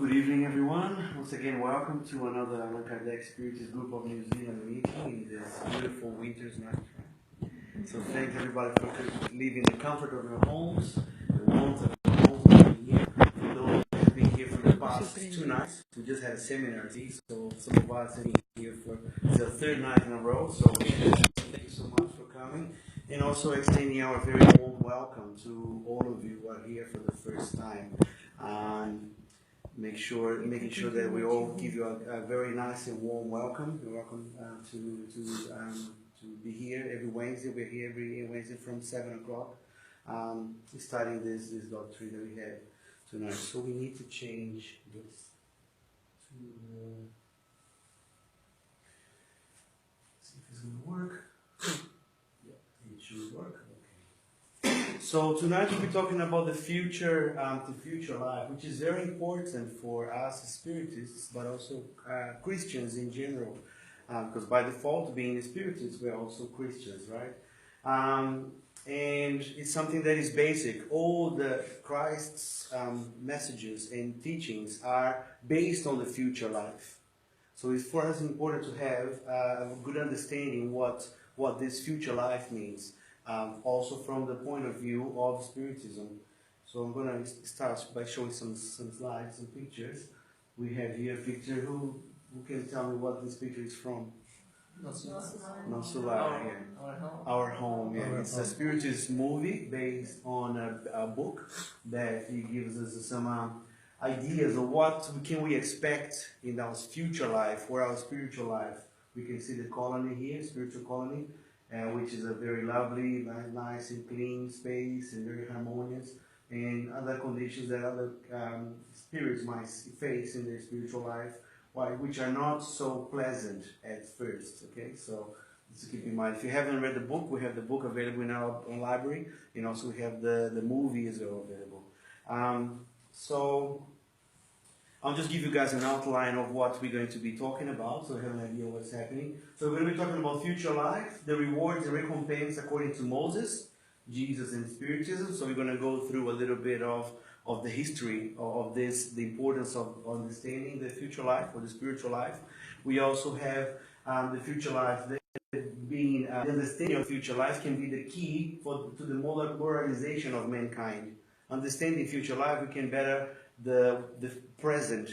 Good evening, everyone. Once again, welcome to another Untitled Spiritist group of New Zealand meeting in this beautiful winter's night. So thanks everybody for living in the comfort of your homes, the warmth of your homes, being here. For those who have been here for the past 2 nights, we just had a seminar, so some of us have been here for the 3rd night in a row. So thank you so much for coming, and also extending our very warm welcome to all of you who are here for the first time. Making sure that we all give you a very nice and warm welcome. You're welcome to be here every Wednesday. We're here every Wednesday from 7 o'clock, studying this doctrine that we have tonight. So we need to change this to see if it's going to work. Yeah, it should work. So tonight we'll be talking about the future life, which is very important for us as Spiritists, but also Christians in general, because by default, being Spiritists, we're also Christians, right? And it's something that is basic. All the Christ's messages and teachings are based on the future life. So it's for us important to have a good understanding what this future life means. Also from the point of view of Spiritism. So I'm going to start by showing some slides and pictures. We have here a picture. Who can tell me what this picture is from? Nosular, yeah. Our Home, yeah. It's a Spiritist movie based on a book that he gives us some ideas of what can we expect in our future life or our spiritual life. We can see the colony here, spiritual colony. Which is a very lovely, nice and clean space and very harmonious, and other conditions that other spirits might face in their spiritual life, which are not so pleasant at first. Okay, so just keep in mind. If you haven't read the book, we have the book available in our library, and also we have the movies are available. So I'll just give you guys an outline of what we're going to be talking about, so you have an idea of what's happening. So we're going to be talking about future life, the rewards and recompense according to Moses, Jesus, and Spiritism. So we're going to go through a little bit of the history of this, the importance of understanding the future life or the spiritual life. We also have the future life. Being the understanding of future life can be the key to the moralization of mankind. Understanding future life, we can better the present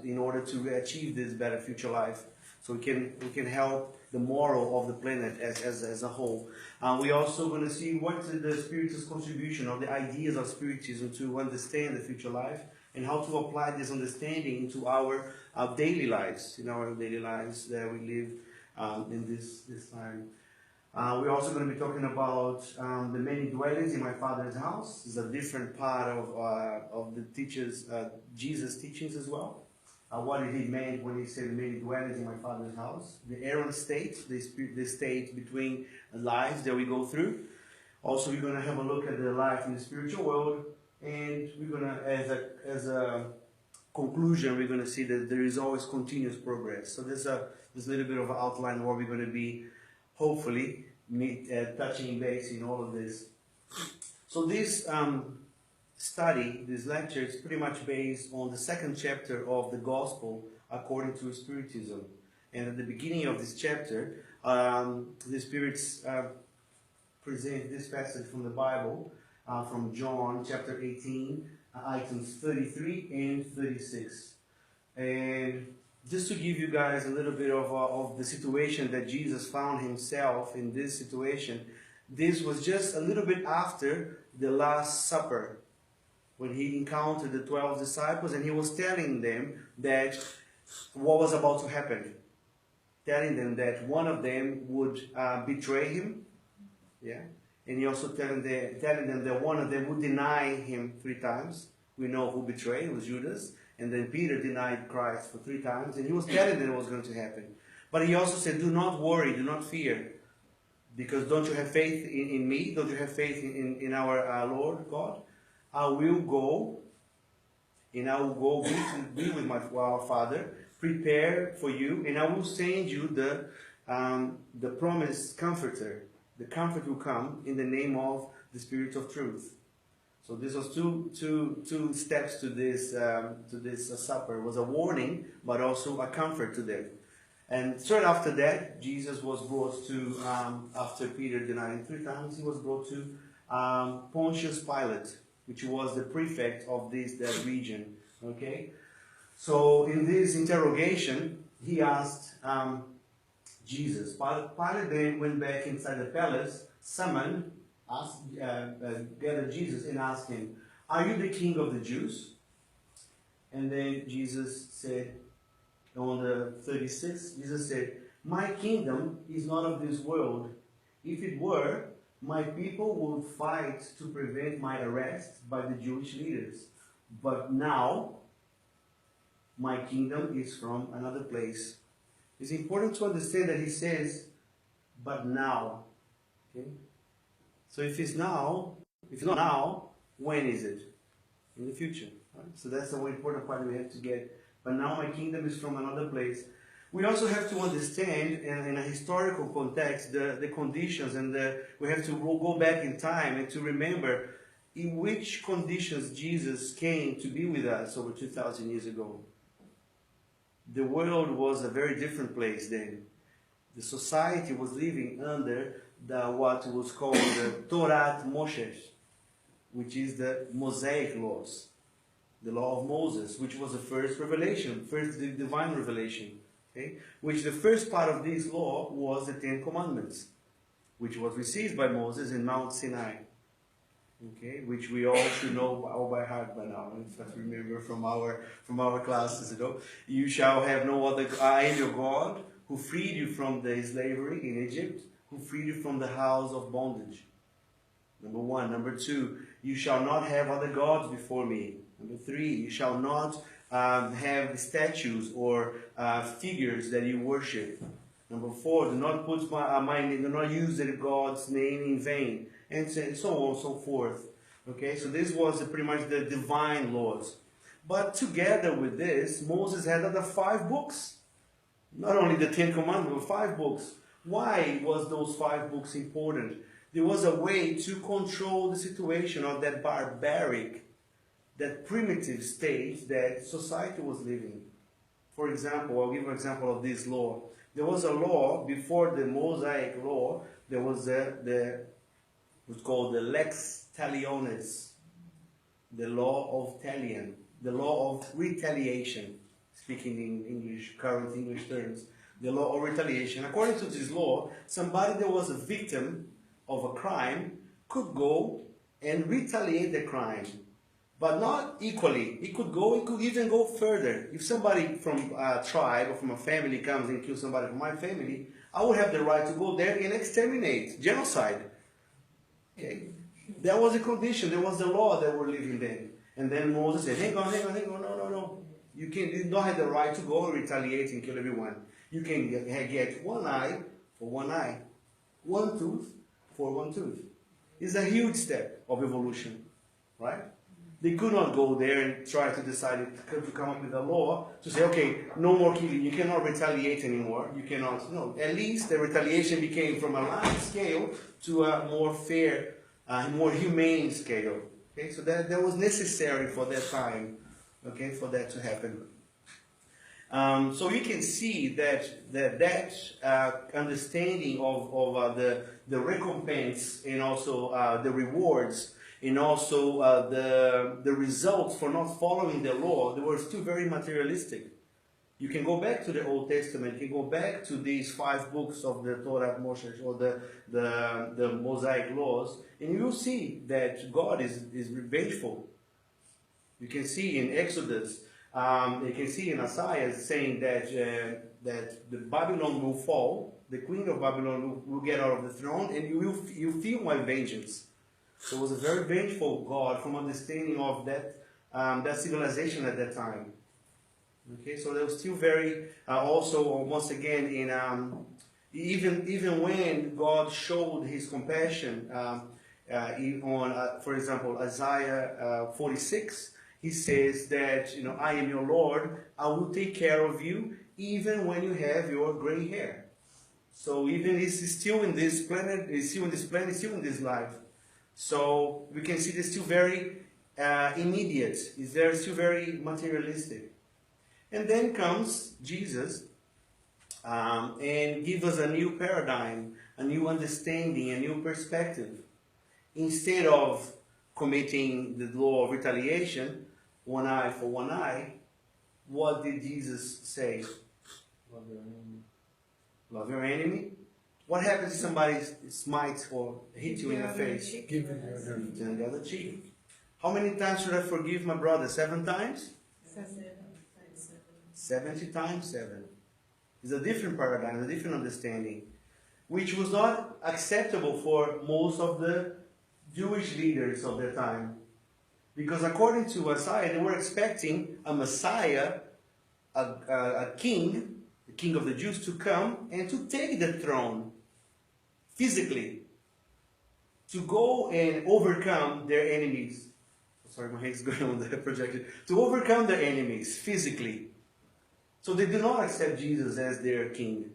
in order to achieve this better future life. So we can help the moral of the planet as a whole. We're also going to see what is the Spiritist contribution of the ideas of Spiritism to understand the future life and how to apply this understanding into our daily lives, that we live in this time. We're also going to be talking about the many dwellings in my Father's house. This is a different part of the teachers, Jesus' teachings as well. What he meant when he said many dwellings in my Father's house. The errant state, the state between lives that we go through. Also, we're going to have a look at the life in the spiritual world. And we're going to, as a conclusion, we're going to see that there is always continuous progress. So there's a little bit of an outline of what we're going to be hopefully touching base in all of this. So this study, this lecture, is pretty much based on the 2nd chapter of the Gospel according to Spiritism. And at the beginning of this chapter, the Spirits present this passage from the Bible, from John chapter 18, items 33 and 36. And just to give you guys a little bit of the situation that Jesus found himself in this situation, this was just a little bit after the Last Supper, when he encountered the 12 disciples and he was telling them that what was about to happen. Telling them that one of them would betray him, yeah, and he also telling them that one of them would deny him 3 times. We know who betrayed, it was Judas. And then Peter denied Christ for 3 times, and he was telling them what was going to happen. But he also said, do not worry, do not fear, because don't you have faith in me? Don't you have faith in our Lord God? I will go, and I will go be with our Father, prepare for you, and I will send you the promised Comforter. The Comfort will come in the name of the Spirit of Truth. So this was two steps to this supper. It was a warning, but also a comfort to them. And straight after that, Jesus was brought to, after Peter denied him 3 times, he was brought to Pontius Pilate, which was the prefect of that region. Okay? So in this interrogation, he asked Jesus. Pilate then went back inside the palace, gathered Jesus and asked him, "Are you the king of the Jews?" And then Jesus said, on the 36th, Jesus said, "My kingdom is not of this world. If it were, my people would fight to prevent my arrest by the Jewish leaders. But now, my kingdom is from another place." It's important to understand that he says, "but now." Okay? So if it's not now, when is it? In the future. Right? So that's the very important part we have to get. But now my kingdom is from another place. We also have to understand, in a historical context, the conditions, and we have to go back in time and to remember in which conditions Jesus came to be with us over 2,000 years ago. The world was a very different place then. The society was living under what was called the Torah Moshe, which is the Mosaic Laws, the Law of Moses, which was the first revelation, first divine revelation. Okay? Which the first part of this law was the 10 Commandments, which was received by Moses in Mount Sinai. Okay, which we all should know all by heart by now. If I remember from our classes, you shall have no other. I am your God, who freed you from the slavery in Egypt, who freed you from the house of bondage. Number 1. Number 2, you shall not have other gods before me. Number 3, you shall not have statues or figures that you worship. Number 4, do not put do not use the God's name in vain. And so on and so forth. Okay, so this was pretty much the divine laws. But together with this, Moses had other 5 books. Not only the 10 Commandments, but 5 books. Why was those 5 books important? There was a way to control the situation of that barbaric, that primitive state that society was living. For example, I'll give an example of this law. There was a law before the Mosaic Law. There was what's called the Lex Talionis, the Law of Talion, the Law of Retaliation, speaking in English, current English terms, the Law of Retaliation. According to this law, somebody that was a victim of a crime could go and retaliate the crime, but not equally. It could even go further. If somebody from a tribe or from a family comes and kills somebody from my family, I would have the right to go there and exterminate, genocide. Okay. That was the condition. There was the law that we're living then. And then Moses said, hang on, no. You don't have the right to go and retaliate and kill everyone. You can get one eye for one eye, one tooth for one tooth. It's a huge step of evolution, right? They could not go there and try to decide to come up with a law to say, okay, no more killing. You cannot retaliate anymore. You cannot. No. At least the retaliation became from a large scale to a more fair, more humane scale. Okay, so that was necessary for that time. Okay, for that to happen. So you can see that understanding of the recompense and also the rewards, and also the results for not following the law, they were still very materialistic. You can go back to the Old Testament, you can go back to these 5 books of the Torah Moshe, or the Mosaic Laws, and you will see that God is vengeful. You can see in Exodus, you can see in Isaiah saying that the Babylon will fall, the queen of Babylon will get out of the throne, and you feel my vengeance. So it was a very vengeful God from understanding of that civilization at that time. Okay, so they were still very also once again in even when God showed His compassion on for example Isaiah 46, He says that I am your Lord, I will take care of you even when you have your gray hair. So even He's still in this planet, He's still in this life. So we can see they're still very immediate. They're still very materialistic. And then comes Jesus and gives us a new paradigm, a new understanding, a new perspective. Instead of committing the law of retaliation, one eye for one eye, what did Jesus say? Love your enemy. Love your enemy. What happens if somebody smites or hit you in the face? Give it Turn the other cheek. How many times should I forgive my brother? 7 times? 70 times 7. It's a different paradigm, a different understanding, which was not acceptable for most of the Jewish leaders of their time. Because according to Isaiah, they were expecting a Messiah, a king, the king of the Jews, to come and to take the throne physically, to go and overcome their enemies. Sorry, my head's going on the projector. To overcome their enemies physically. So they do not accept Jesus as their king.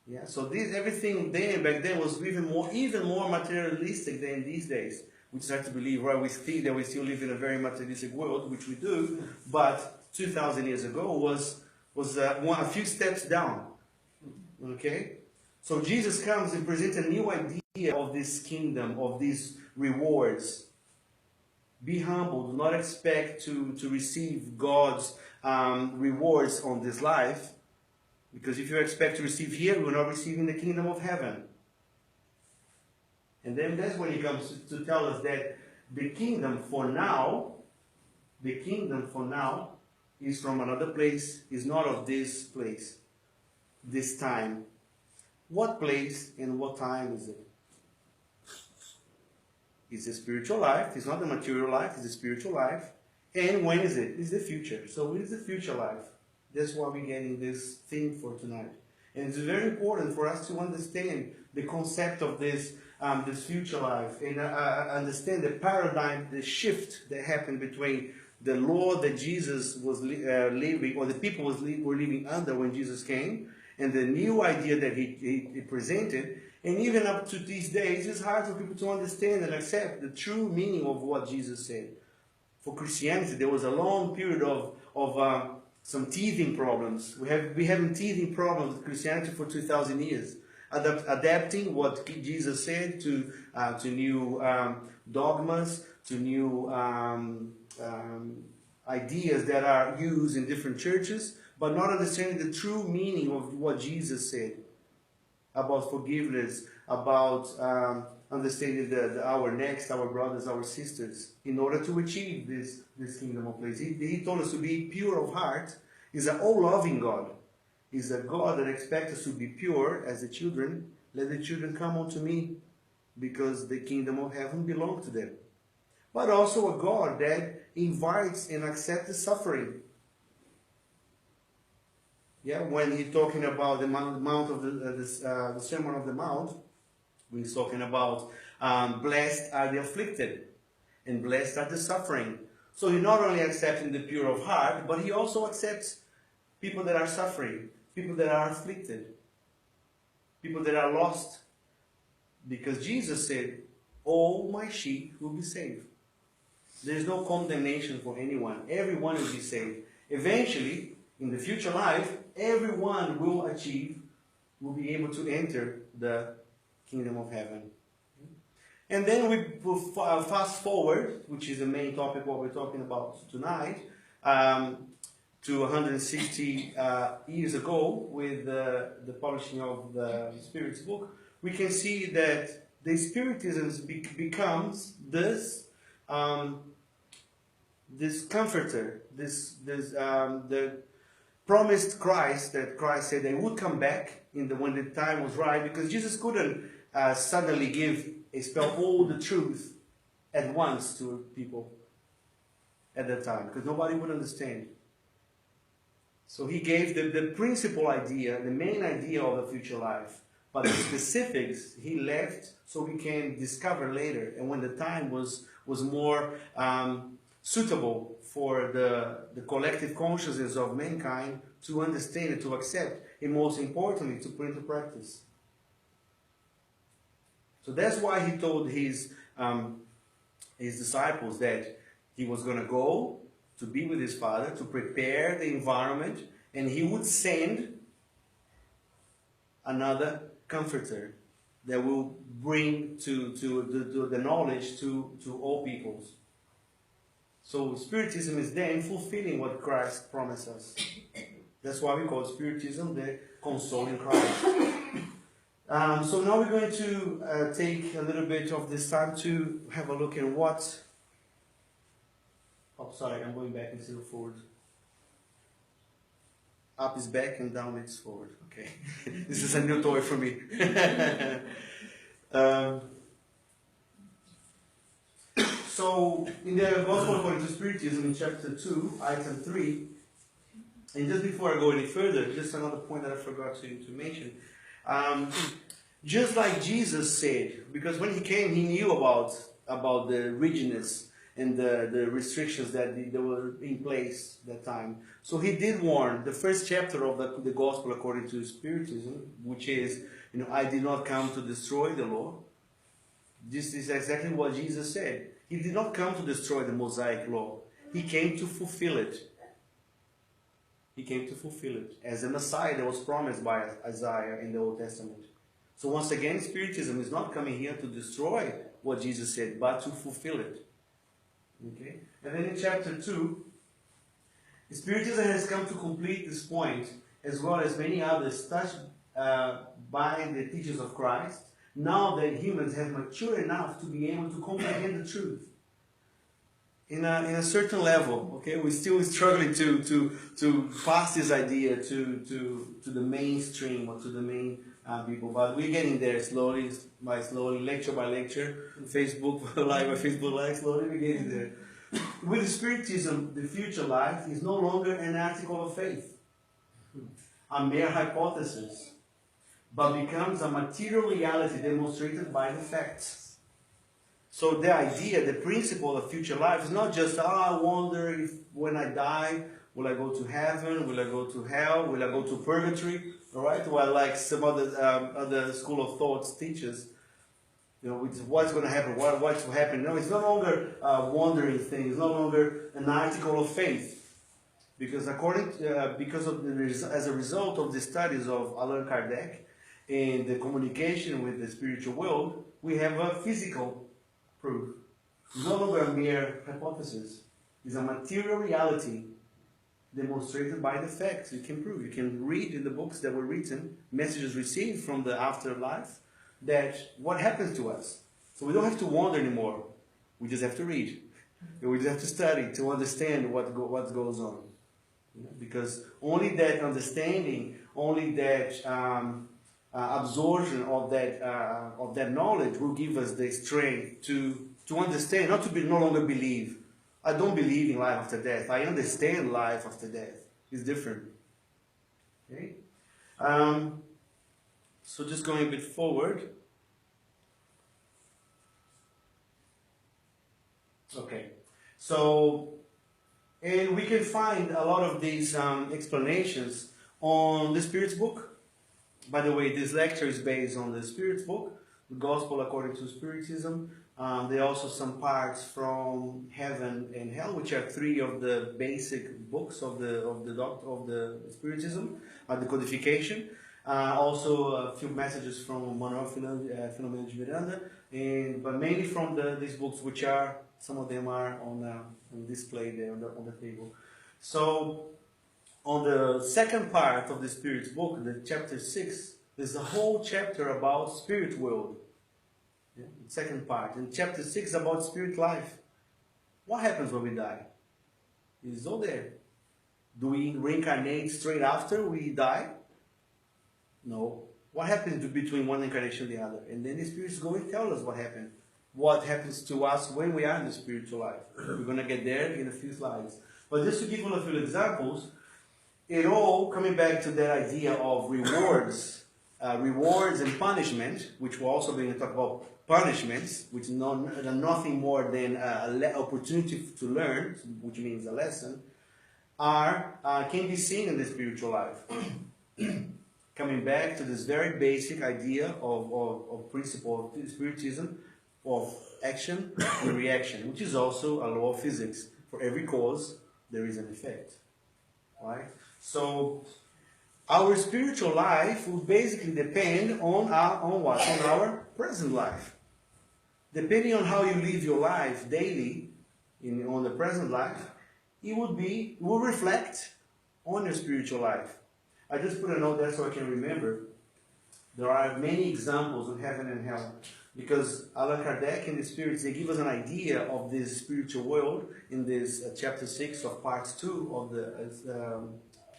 Yeah, so everything back then was even more materialistic than these days. We start to believe, right? We think that we still live in a very materialistic world, which we do, but 2,000 years ago was a few steps down. Okay, so Jesus comes and presents a new idea of this kingdom, of these rewards. Be humble. Do not expect to receive God's rewards on this life. Because if you expect to receive here, you are not receiving the kingdom of heaven. And then that's when he comes to tell us that the kingdom for now is from another place, is not of this place, this time. What place and what time is it? It's the spiritual life. It's not the material life. It's the spiritual life. And when is it? It's the future. So what is the future life? That's why we're getting this theme for tonight. And it's very important for us to understand the concept of this future life and understand the paradigm, the shift that happened between the law that Jesus was living, or the people were living under when Jesus came, and the new idea that he presented. And even up to these days, it's hard for people to understand and accept the true meaning of what Jesus said. For Christianity, there was a long period of some teething problems. We have teething problems with Christianity for 2,000 years, adapting what Jesus said to new dogmas, to new ideas that are used in different churches, but not understanding the true meaning of what Jesus said about forgiveness, about understanding our brothers, our sisters, in order to achieve this kingdom of place. He told us to be pure of heart. He's an all-loving God. He's a God that expects us to be pure as the children. Let the children come unto me, because the kingdom of heaven belongs to them. But also a God that invites and accepts the suffering. Yeah, when he's talking about the mount of the Sermon of the Mount, when he's talking about blessed are the afflicted and blessed are the suffering. So he not only accepting the pure of heart, but he also accepts people that are suffering, people that are afflicted, people that are lost. Because Jesus said, all my sheep will be saved. There is no condemnation for anyone. Everyone will be saved. Eventually, in the future life, everyone will be able to enter the kingdom of heaven. And then we will fast forward, which is the main topic what we're talking about tonight, to 160 years ago with the publishing of the Spirit's book. We can see that the Spiritism becomes this comforter, the promised Christ, that Christ said they would come back when the time was right, because Jesus couldn't suddenly spell all the truth at once to people at that time, because nobody would understand. So he gave the principal idea, the main idea of the future life, but the specifics he left so we can discover later, and when the time was more suitable for the collective consciousness of mankind to understand it, to accept, and most importantly, to put into practice. So that's why he told his disciples that he was going to go to be with his Father, to prepare the environment, and he would send another comforter that will bring to the knowledge to all peoples. So Spiritism is then fulfilling what Christ promised us. That's why we call Spiritism the consoling Christ. So now we're going to take a little bit of this time to have a look at what... Oh, sorry, I'm going back instead of forward. Up is back and down is forward. Okay. This is a new toy for me. So, in the Gospel according to Spiritism, in chapter 2, item 3, and just before I go any further, just another point that I forgot to mention. Just like Jesus said, because when he came, he knew about the rigidness and the restrictions that were in place that time. So he did warn the first chapter of the Gospel according to Spiritism, which is, I did not come to destroy the law. This is exactly what Jesus said. He did not come to destroy the Mosaic Law. He came to fulfill it. He came to fulfill it as a Messiah that was promised by Isaiah in the Old Testament. So once again, Spiritism is not coming here to destroy what Jesus said, but to fulfill it. Okay? And then in chapter 2, Spiritism has come to complete this point, as well as many others touched by the teachings of Christ, now that humans have matured enough to be able to comprehend the truth. In a certain level, okay, we're still struggling to pass this idea to the mainstream or to the main people, but we're getting there slowly, lecture by lecture, Facebook live by Facebook live, slowly we're getting there. With Spiritism, the future life is no longer an article of faith, a mere hypothesis, but becomes a material reality demonstrated by the facts. So the idea, the principle of future life is not just, I wonder if when I die, will I go to heaven, will I go to hell, will I go to purgatory, all right? Well, like some other school of thoughts teaches, what's going to happen, what's to happen. No, it's no longer a wandering thing, it's no longer an article of faith. Because as a result of the studies of Allan Kardec and the communication with the spiritual world, we have a physical proof. It's no longer a mere hypothesis. It's a material reality demonstrated by the facts. You can prove. You can read in the books that were written, messages received from the afterlife, that what happens to us. So we don't have to wonder anymore. We just have to read. We just have to study to understand what goes on. Because only that understanding, only that absorption of that knowledge will give us the strength to understand, not to no longer believe. I don't believe in life after death. I understand life after death. It's different. Okay? So just going a bit forward. Okay. So, and we can find a lot of these explanations on the Spirit's book. By the way, this lecture is based on the Spirit's book, the Gospel according to Spiritism. There are also some parts from Heaven and Hell, which are 3 of the basic books of the Spiritism, the codification. Also a few messages from Manuel Filomeno de Miranda, but mainly from these books, which are, some of them are on display there on the table. So, on the second part of the Spirit's book, the chapter 6, there's a whole chapter about spirit world. Yeah, the second part. And chapter 6 about spirit life. What happens when we die? It's all there. Do we reincarnate straight after we die? No. What happens between one incarnation and the other? And then the Spirit is going to tell us what happened. What happens to us when we are in the spiritual life. We're going to get there in a few slides. But just to give you a few examples, it all coming back to that idea of rewards and punishment, which we're also going to talk about punishments, which are nothing more than an opportunity to learn, which means a lesson, can be seen in the spiritual life. coming back to this very basic idea of principle of Spiritism, of action and reaction, which is also a law of physics. For every cause, there is an effect. Right? So, our spiritual life will basically depend on what? On our present life. Depending on how you live your life daily, on the present life, it will reflect on your spiritual life. I just put a note there so I can remember. There are many examples of heaven and hell, because Allan Kardec and the spirits, they give us an idea of this spiritual world in this chapter 6 of part 2 of the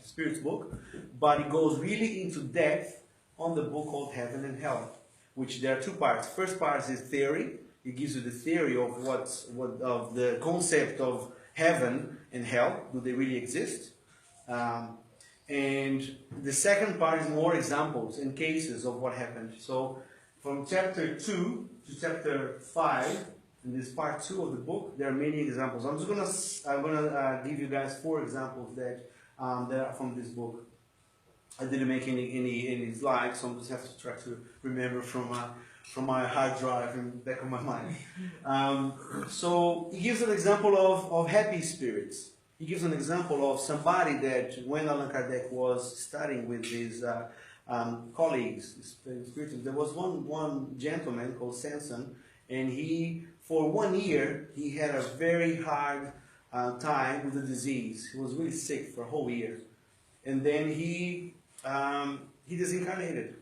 Spirit's book, but it goes really into depth on the book called Heaven and Hell, which there are two parts. First part is theory. It gives you the theory of of the concept of heaven and hell. Do they really exist? And the second part is more examples and cases of what happened. So from chapter 2 to chapter 5, in this part 2 of the book, there are many examples. I'm gonna give you guys 4 examples that are from this book. I didn't make any slides, so I just have to try to remember from my hard drive in the back of my mind. So he gives an example of happy spirits. He gives an example of somebody that when Allan Kardec was studying with his colleagues, there was one gentleman called Sanson, and he, for 1 year, he had a very hard time with the disease. He was really sick for a whole year. And then he disincarnated.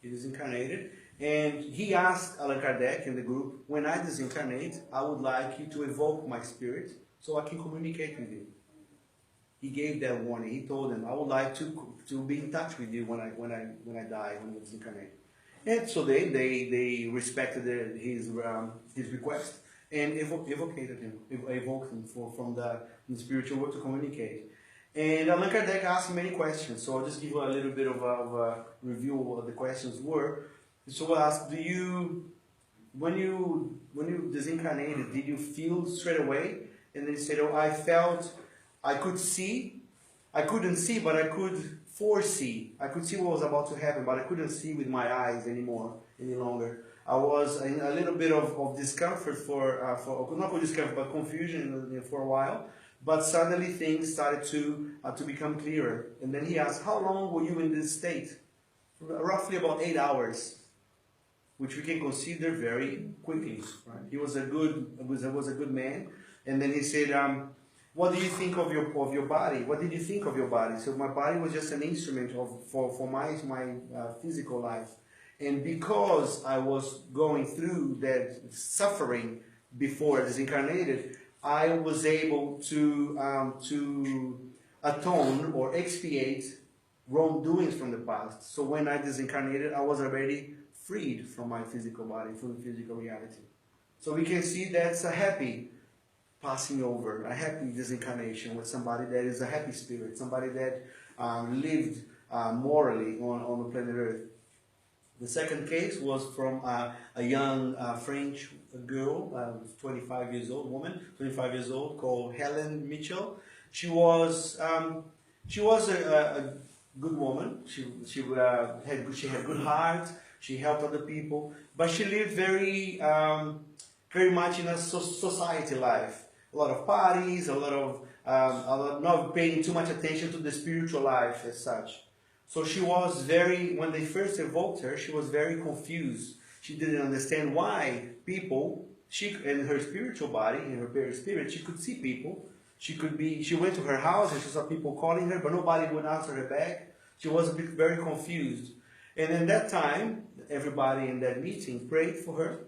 He disincarnated. And he asked Allan Kardec in the group, when I disincarnate, I would like you to evoke my spirit so I can communicate with you. He gave that warning. He told them, I would like to be in touch with you when I die, when I disincarnate. And so they respected his request and evoked him from the spiritual world to communicate. And Allan Kardec asked many questions, so I'll just give you a little bit of a review of what the questions were. So I asked, when you disincarnated, did you feel straight away? And then he said, oh, I felt, I couldn't see, but I could foresee. I could see what was about to happen, but I couldn't see with my eyes any longer. I was in a little bit of discomfort not discomfort, but confusion for a while. But suddenly things started to become clearer. And then he asked, how long were you in this state? Roughly about 8 hours, which we can consider very quickly. Right? He was a good man. And then he said, what do you think of your body? What did you think of your body? So my body was just an instrument for my physical life. And because I was going through that suffering before I disincarnated, I was able to atone or expiate wrongdoings from the past. So when I disincarnated, I was already freed from my physical body, from the physical reality. So we can see that's a happy passing over, a happy disincarnation with somebody that is a happy spirit, somebody that lived morally on the planet Earth. The second case was from a young French girl, 25 years old, woman, 25 years old, called Helen Mitchell. She was a good woman. She had good heart. She helped other people, but she lived very much in a society life. A lot of parties, a lot of not paying too much attention to the spiritual life as such. So she was when they first evoked her, she was very confused. She didn't understand why people, in her spiritual body, in her perispirit, she could see people. She went to her house and she saw people calling her, but nobody would answer her back. She was very confused. And in that time, everybody in that meeting prayed for her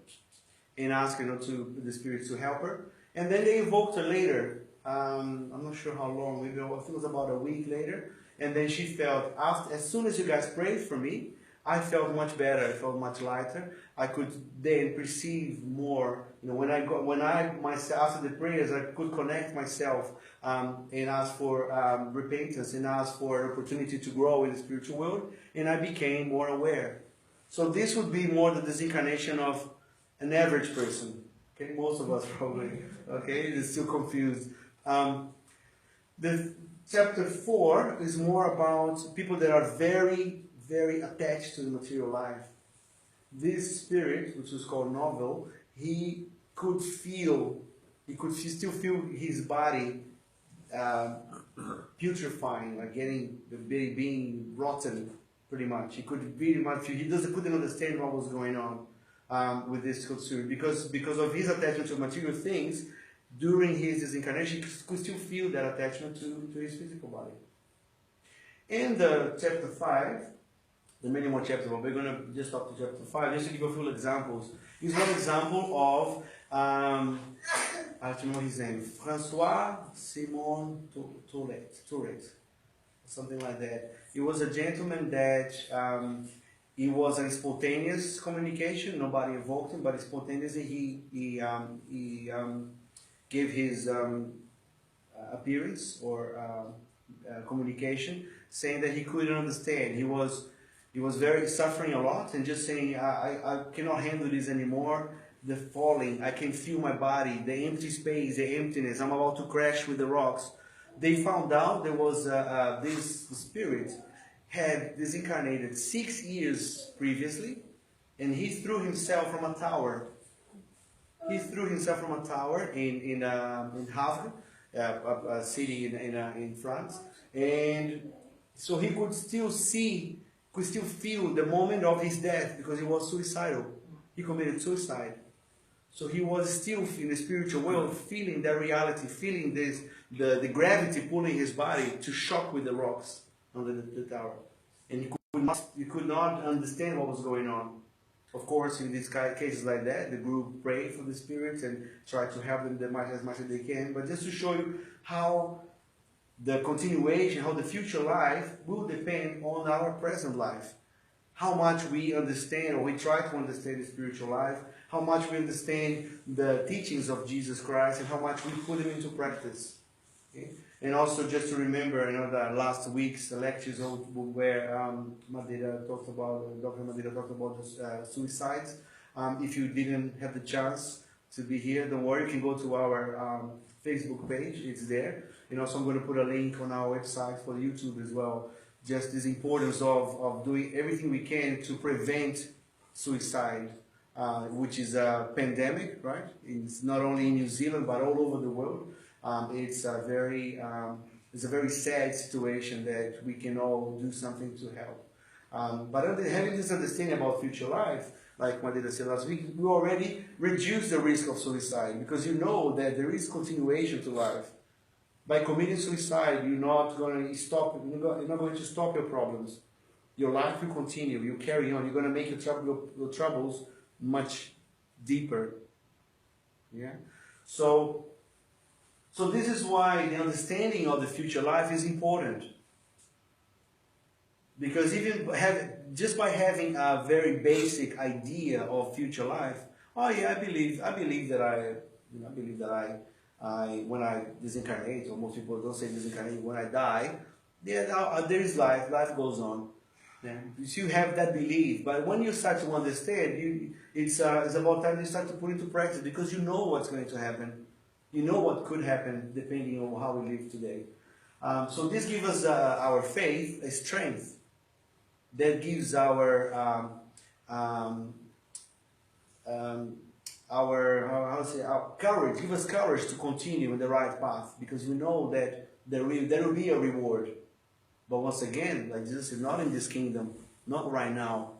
and asked the spirits to help her. And then they evoked her later. I'm not sure how long, maybe I think it was about a week later. And then she felt, as soon as you guys prayed for me, I felt much better. I felt much lighter. I could then perceive more. After the prayers, I could connect myself and ask for repentance and ask for an opportunity to grow in the spiritual world. And I became more aware. So this would be more the disincarnation of an average person. Okay, most of us probably. Okay, is still confused. The chapter 4 is more about people that are very, very attached to the material life. This spirit, which is called Novel, he could still feel his body putrefying, like being rotten, pretty much. He could pretty much feel, couldn't understand what was going on with this spirit because of his attachment to material things. During his disincarnation, he could still feel that attachment to his physical body. In the chapter 5, there are many more chapters, but we're going to just talk to chapter 5, just to give a few examples. Here's one example of, I have to remember his name, Francois Simon Tourette, something like that. He was a gentleman that he was a spontaneous communication, nobody invoked him, but spontaneously he gave his appearance or communication, saying that he couldn't understand. He was very suffering a lot and just saying, I cannot handle this anymore. The falling, I can feel my body, the empty space, the emptiness. I'm about to crash with the rocks. They found out there was this spirit had disincarnated 6 years previously, and he threw himself from a tower. He threw himself from a tower in Havre, a city in France, and so he could still feel the moment of his death because he was suicidal. He committed suicide. So he was still in the spiritual world, feeling that reality, feeling the gravity pulling his body to shock with the rocks under the tower, and he could not understand what was going on. Of course, in these cases like that, the group prayed for the spirits and tried to help them as much as they can. But just to show you how the continuation, how the future life will depend on our present life. How much we understand, or we try to understand the spiritual life, how much we understand the teachings of Jesus Christ, and how much we put them into practice. Okay? And also just to remember, that last week's lectures where Dr. Madeira talked about suicides. If you didn't have the chance to be here, don't worry, you can go to our Facebook page, it's there. And also I'm going to put a link on our website for YouTube as well. Just this importance of doing everything we can to prevent suicide, which is a pandemic, right? It's not only in New Zealand, but all over the world. It's a very sad situation that we can all do something to help. But having this understanding about future life, like Madeira said last week, we already reduce the risk of suicide because you know that there is continuation to life. By committing suicide, you're not going to stop your problems. Your life will continue. You carry on. You're going to make your troubles much deeper. Yeah. So this is why the understanding of the future life is important. Because just by having a very basic idea of future life, oh yeah, I believe that when I disincarnate, or most people don't say disincarnate, when I die, yeah, there is life goes on. Yeah. You have that belief, but when you start to understand, it's about time you start to put into practice because you know what's going to happen. You know what could happen depending on how we live today. So this gives us our faith a strength that gives our courage, give us courage to continue in the right path because we know that there will be a reward. But once again, like Jesus said, not in this kingdom, not right now.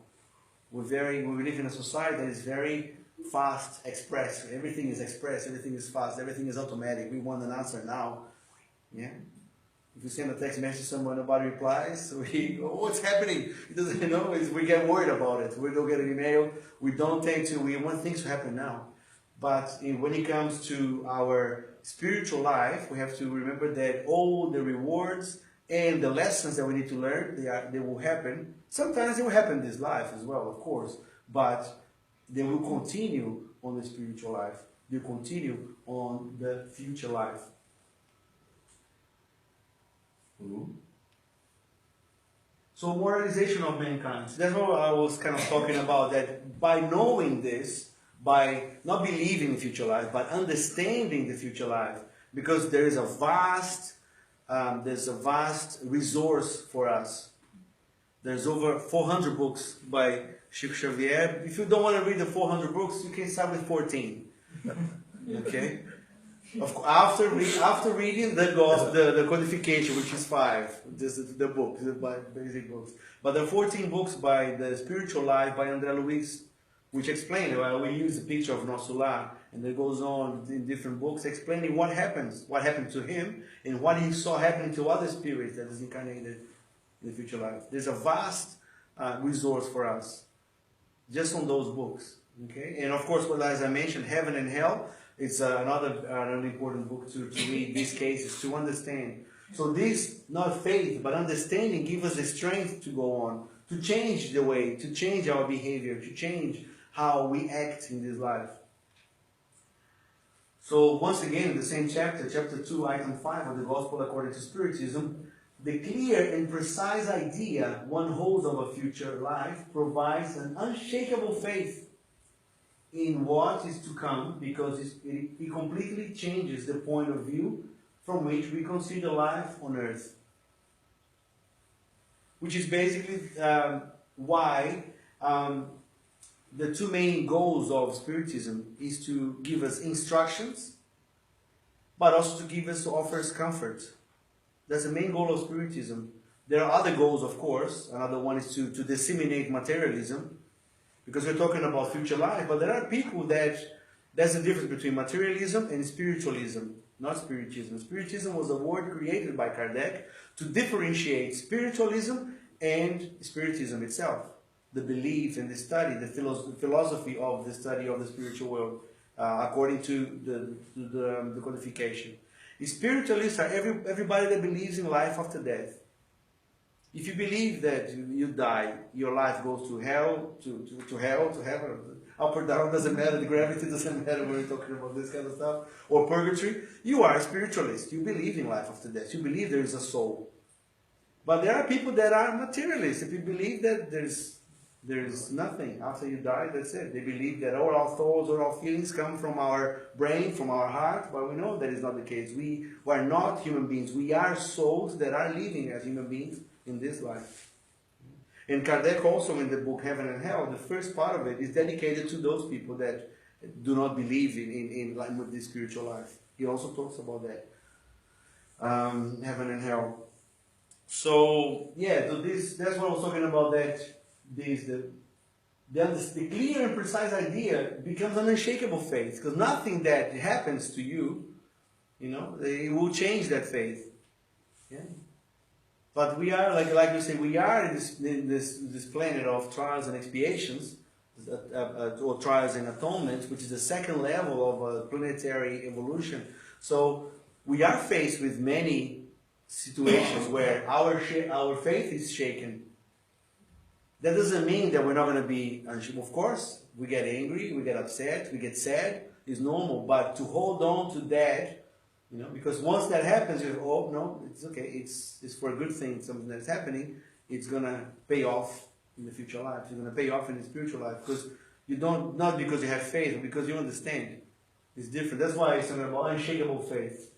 We live in a society that is very fast, express. Everything is express, everything is fast, everything is automatic. We want an answer now. Yeah. If you send a text message to someone, nobody replies. We go, what's happening? It doesn't, we get worried about it. We don't get an email. We want things to happen now. But when it comes to our spiritual life, we have to remember that all the rewards and the lessons that we need to learn, they will happen. Sometimes they will happen in this life as well, of course. But they will continue on the spiritual life. They will continue on the future life. So moralization of mankind. That's what I was kind of talking about, that by knowing this, by not believing in future life, but understanding the future life, because there is a vast there's a vast resource for us. There's over 400 books by Chico Xavier. If you don't want to read the 400 books, you can start with 14. Okay? After reading the codification, which is 5, this is the book, the basic books. But the 14 books by the Spiritual Life by André Luiz, which explain, we use the picture of Nosso Lar, and it goes on in different books explaining what happened to him, and what he saw happening to other spirits that is incarnated in the future life. There's a vast resource for us, just on those books. Okay, and of course, as I mentioned, Heaven and Hell. It's another important book to read these cases, to understand. So this, not faith, but understanding, gives us the strength to go on, to change the way, to change our behavior, to change how we act in this life. So once again, in the same chapter, chapter 2, item 5 of the Gospel according to Spiritism, the clear and precise idea one holds of a future life provides an unshakable faith in what is to come, because it completely changes the point of view from which we consider life on earth. Which is basically why the two main goals of Spiritism is to give us instructions, but also to offer us comfort. That's the main goal of Spiritism. There are other goals, of course. Another one is to disseminate materialism, because we're talking about future life, but there are people that's the difference between materialism and spiritualism, not spiritism. Spiritism was a word created by Kardec to differentiate spiritualism and spiritism itself, the belief and the study, the philosophy of the study of the spiritual world, according to the codification. Spiritualists are everybody that believes in life after death. If you believe that you die, your life goes to hell, to heaven, up or down, doesn't matter, the gravity doesn't matter when we're talking about this kind of stuff, or purgatory, you are a spiritualist. You believe in life after death. You believe there is a soul. But there are people that are materialists. If you believe that there's nothing after you die, that's it. They believe that all our thoughts, all our feelings come from our brain, from our heart, but we know that is not the case. We are not human beings. We are souls that are living as human beings in this life. And Kardec also, in the book Heaven and Hell, the first part of it is dedicated to those people that do not believe in this spiritual life. He also talks about that. Heaven and Hell. So, yeah, that's what I was talking about, that the clear and precise idea becomes an unshakable faith, because nothing that happens to you, it will change that faith. Yeah. But we are, like you say, we are in this planet of trials and expiations, or trials and atonement, which is the second level of planetary evolution. So we are faced with many situations where our faith is shaken. That doesn't mean that we're not going to be unshaken. Of course, we get angry, we get upset, we get sad. It's normal. But to hold on to that, because once that happens, no, it's okay. It's for a good thing, something that's happening. It's going to pay off in the future life. It's going to pay off in the spiritual life, because not because you have faith, but because you understand. It's different. That's why it's talking about unshakable faith.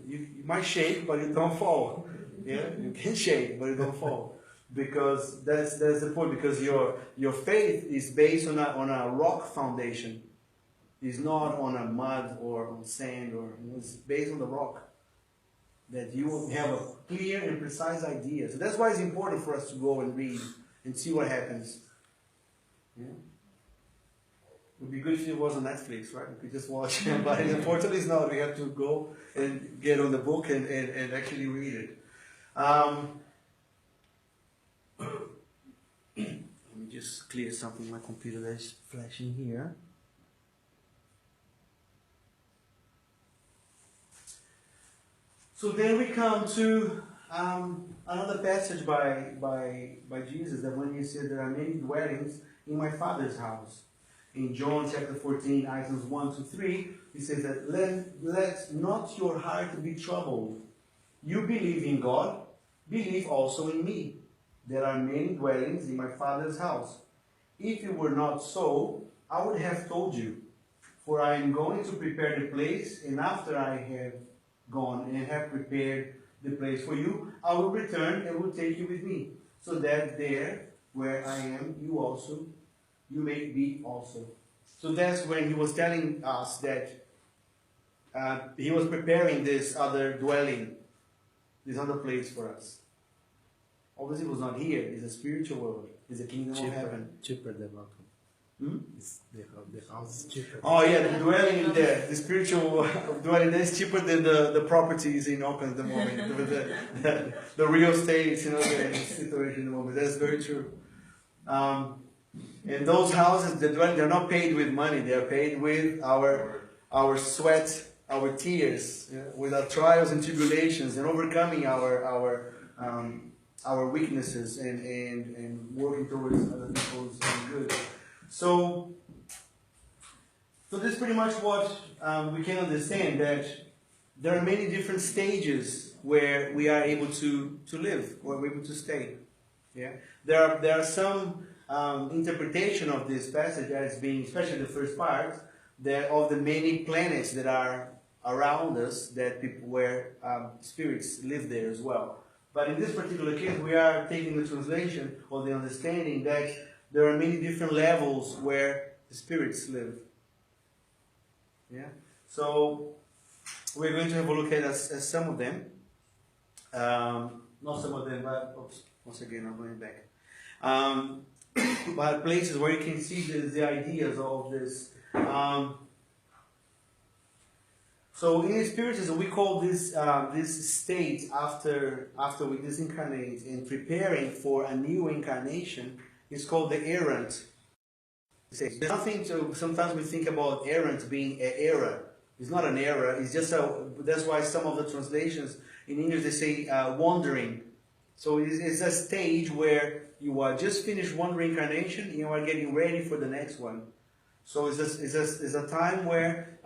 You might shake, but you don't fall. Yeah, you can shake, but you don't fall, because that's the point. Because your faith is based on a rock foundation. It's not on a mud or on sand, it's based on the rock. That you will have a clear and precise idea. So that's why it's important for us to go and read and see what happens. Yeah. It would be good if it was on Netflix, right? We could just watch it. But unfortunately it's not. We have to go and get on the book and actually read it. Let me just clear something. My computer is flashing here. So then we come to another passage by Jesus, that when he said, there are many dwellings in my Father's house. In John chapter 14, items 1 to 3, he says that let not your heart be troubled. You believe in God, believe also in me. There are many dwellings in my Father's house. If it were not so, I would have told you. For I am going to prepare the place, and after I have gone and have prepared the place for you, I will return and will take you with me, so that there where I am, you may be also. So that's when he was telling us that he was preparing this other dwelling, this other place for us. Obviously, it was not here. It's a spiritual world. It's a kingdom of heaven. Cheaper than welcome. The house is cheaper. Oh yeah, the dwelling in there, the spiritual dwelling there is cheaper than the properties in Auckland at the moment, with the real estate, the situation at the moment. That's very true. And those houses, the dwelling, they're not paid with money. They're paid with our sweat, our tears, with our trials and tribulations, and overcoming our weaknesses and working towards other people's good. So that's pretty much what we can understand, that there are many different stages where we are able to live, or we're able to stay. Yeah, there are some interpretation of this passage as being, especially the first part, that of the many planets that are around us, that people where spirits live there as well. But in this particular case, we are taking the translation or the understanding that there are many different levels where the spirits live. Yeah. So we're going to have a look at some of them. Not some of them, but once again, I'm going back. But places where you can see the ideas of this. So in Spiritism, we call this state after we disincarnate and preparing for a new incarnation is called the errant state. There's nothing to. Sometimes we think about errant being an error. It's not an error. It's just that's why some of the translations in English they say wandering. So it's a stage where you are just finished one reincarnation and you are getting ready for the next one. So it's a time where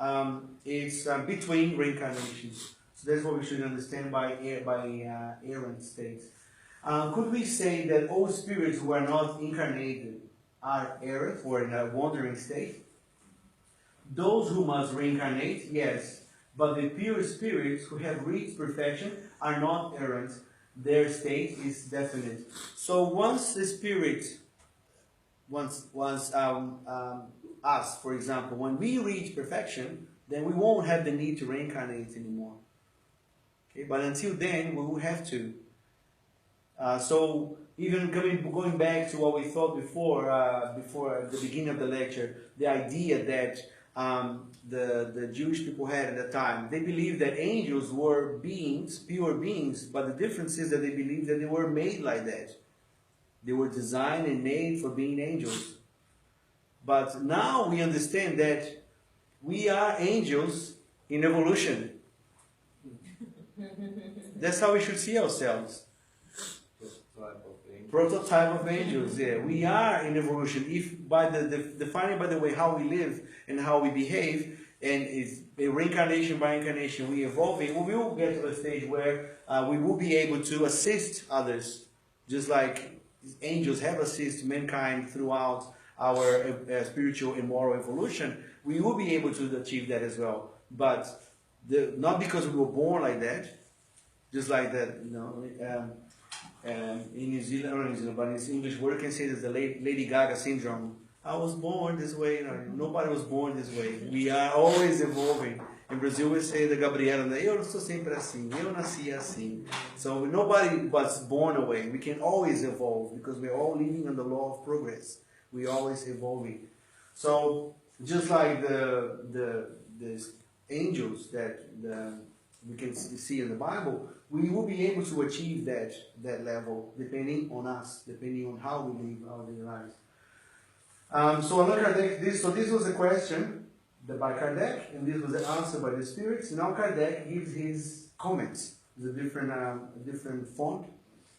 it's between reincarnations. So that's what we should understand by errant states. Could we say that all spirits who are not incarnated are errant or in a wandering state? Those who must reincarnate, yes, but the pure spirits who have reached perfection are not errant. Their state is definite. So once the spirit, us, for example, when we reach perfection, then we won't have the need to reincarnate anymore. Okay, but until then, we will have to. So even going back to what we thought before the beginning of the lecture, the idea that the Jewish people had at the time, they believed that angels were beings, pure beings, but the difference is that they believed that they were made like that. They were designed and made for being angels. But now we understand that we are angels in evolution. That's how we should see ourselves. Prototype of angels, yeah. We are in evolution. If by defining by the way how we live and how we behave, and is a reincarnation by incarnation, we evolving, we will get to a stage where we will be able to assist others, just like angels have assisted mankind throughout our spiritual and moral evolution. We will be able to achieve that as well, but not because we were born like that, just like that, in New Zealand, or New Zealand, but in English word can say there's the Lady Gaga syndrome. I was born this way. Nobody was born this way. We are always evolving. In Brazil we say the Gabriela, eu sou sempre assim, eu nasci assim. So nobody was born away. We can always evolve because we're all living on the law of progress. We're always evolving. So just like the angels that we can see in the Bible, we will be able to achieve that level depending on us, depending on how we live our daily lives. So Allan Kardec, this was a question by Kardec, and this was the answer by the spirits. Now Kardec gives his comments, the different font.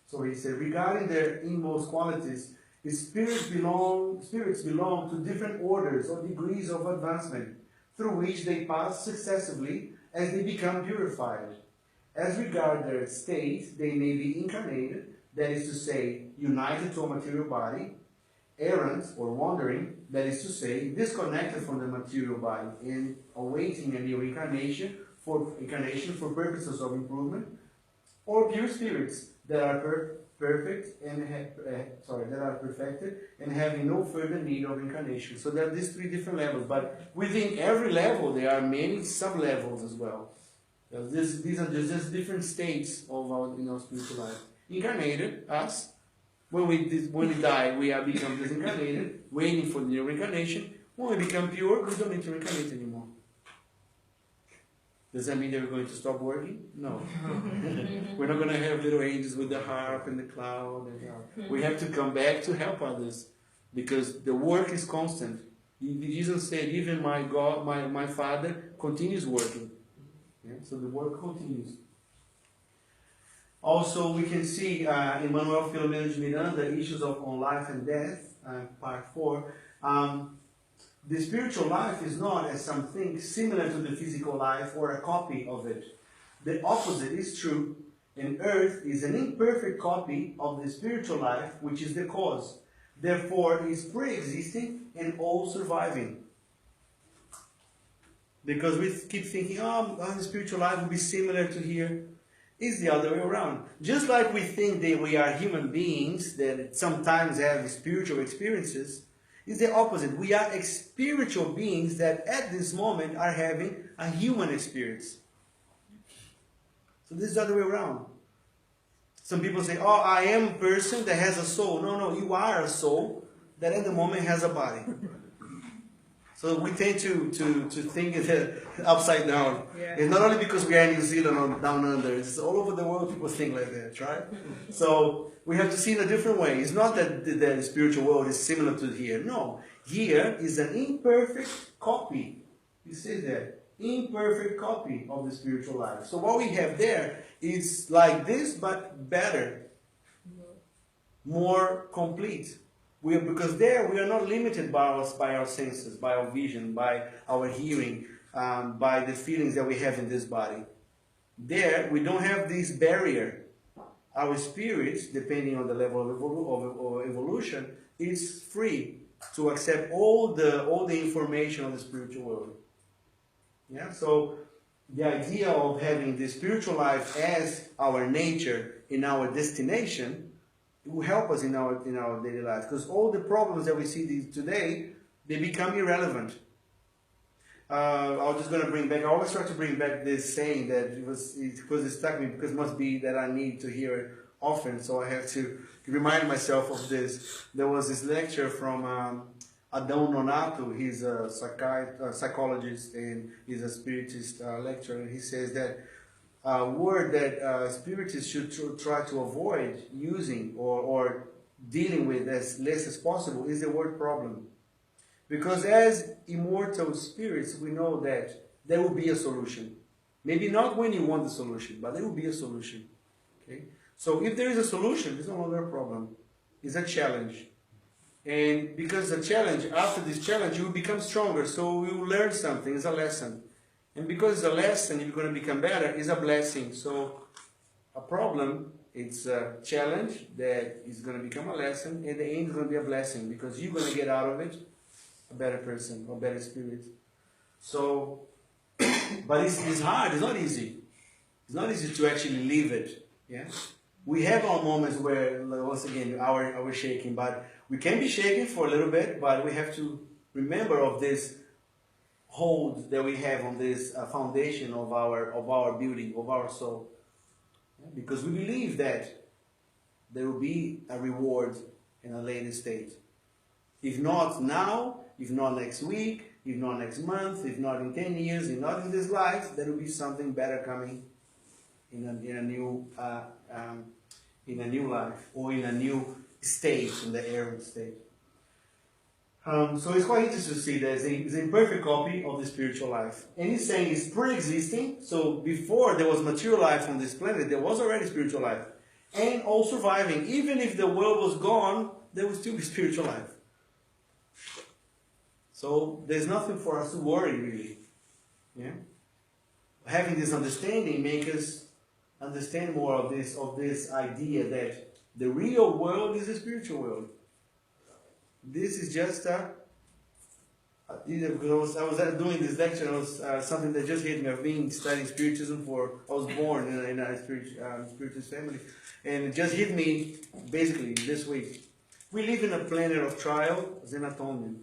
So he said, regarding their inmost qualities, spirits belong to different orders or degrees of advancement, through which they pass successively as they become purified. As regard their state, they may be incarnated, that is to say, united to a material body, errant or wandering, that is to say, disconnected from the material body and awaiting a new incarnation for purposes of improvement, or pure spirits that are perfect and that are perfected and having no further need of incarnation. So there are these three different levels, but within every level there are many sub-levels as well. These are just different states of our spiritual life. Incarnated, us. When we die, we are become disincarnated, waiting for the new reincarnation. When we become pure, we don't need to reincarnate anymore. Does that mean that we're going to stop working? No. We're not going to have little angels with the harp and the cloud. We have to come back to help others because the work is constant. Jesus said, even my God, my Father continues working. Yeah? So the work continues. Also, we can see in Manuel Filomeno de Miranda, Issues on Life and Death, part 4, the spiritual life is not as something similar to the physical life or a copy of it. The opposite is true, and earth is an imperfect copy of the spiritual life, which is the cause. Therefore, is pre-existing and all-surviving. Because we keep thinking, the spiritual life will be similar to here. It's the other way around. Just like we think that we are human beings that sometimes have spiritual experiences, it's the opposite. We are spiritual beings that at this moment are having a human experience. So this is the other way around. Some people say, I am a person that has a soul. No, you are a soul that at the moment has a body. So we tend to think it upside down. Yeah. It's not only because we are in New Zealand or down under. It's all over the world people think like that, right? So we have to see it a different way. It's not that the spiritual world is similar to here. No. Here is an imperfect copy. You see that? Imperfect copy of the spiritual life. So what we have there is like this, but better. More complete. Because there we are not limited by our senses, by our vision, by our hearing, by the feelings that we have in this body. There we don't have this barrier. Our spirits, depending on the level of evolution, is free to accept all the information of the spiritual world. Yeah. So the idea of having the spiritual life as our nature in our destination. It will help us in our daily life, because all the problems that we see today, they become irrelevant. I'm just going to bring back. I always try to bring back this saying that because it stuck me, because it must be that I need to hear it often, so I have to remind myself of this. There was this lecture from Adão Nonato. He's a psychologist and he's a spiritist lecturer. And he says that word that spiritists should try to avoid using or dealing with as less as possible is the word problem. Because as immortal spirits, we know that there will be a solution. Maybe not when you want the solution, but there will be a solution. Okay? So if there is a solution, it's no longer a problem. It's a challenge. And because the challenge, after this challenge, you will become stronger. So you will learn something. It's a lesson. And because it's a lesson, you're going to become better, it's a blessing. So a problem, it's a challenge that is going to become a lesson, and the end is going to be a blessing, because you're going to get out of it a better person, a better spirit. So, but it's hard, it's not easy. It's not easy to actually live it. Yeah, we have our moments where, once again, our shaking, but we can be shaken for a little bit, but we have to remember of this hold that we have on this foundation of our building, of our soul. Yeah? Because we believe that there will be a reward in a later state. If not now, if not next week, if not next month, if not in 10 years, if not in this life, there will be something better coming in a new life, or in a new state, in the errant state. So it's quite interesting to see that it's an imperfect copy of the spiritual life. And he's saying it's pre-existing, so before there was material life on this planet, there was already spiritual life. And all surviving. Even if the world was gone, there would still be spiritual life. So there's nothing for us to worry, really. Yeah? Having this understanding makes us understand more of this idea that the real world is a spiritual world. This is just a Because I was doing this lecture, and it was something that just hit me. I've been studying Spiritism I was born in a Spiritist family, and it just hit me basically this week. We live in a planet of trial and atonement,